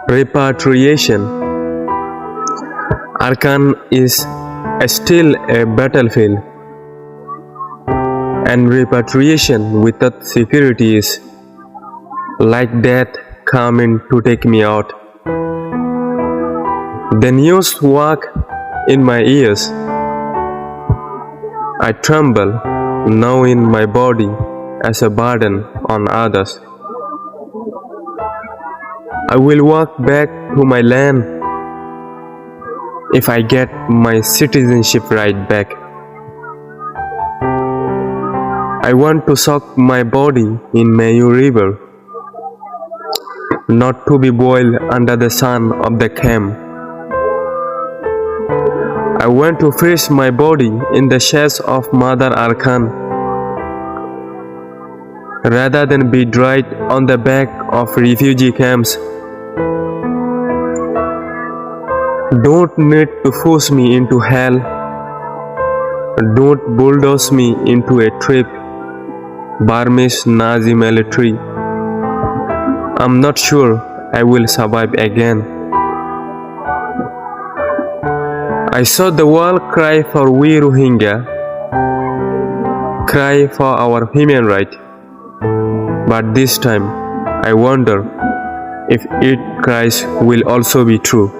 Repatriation. Arakan is still a battlefield, and repatriation without security is like death coming to take me out. The news walk in my ears. I tremble, knowing my body as a burden on others. I will walk back to my land if I get my citizenship right back. I want to soak my body in Mayyu river, not to be boiled under the sun of the camp. I want to freeze my body in the shades of Mother Arakan, rather than be dried on the back of refugee camps. Don't need to force me into hell. Don't bulldoze me into a trip. Burmese Nazi military. I'm not sure I will survive again. I saw the world cry for we Rohingya, cry for our human right. But this time, I wonder if its cries will also be true.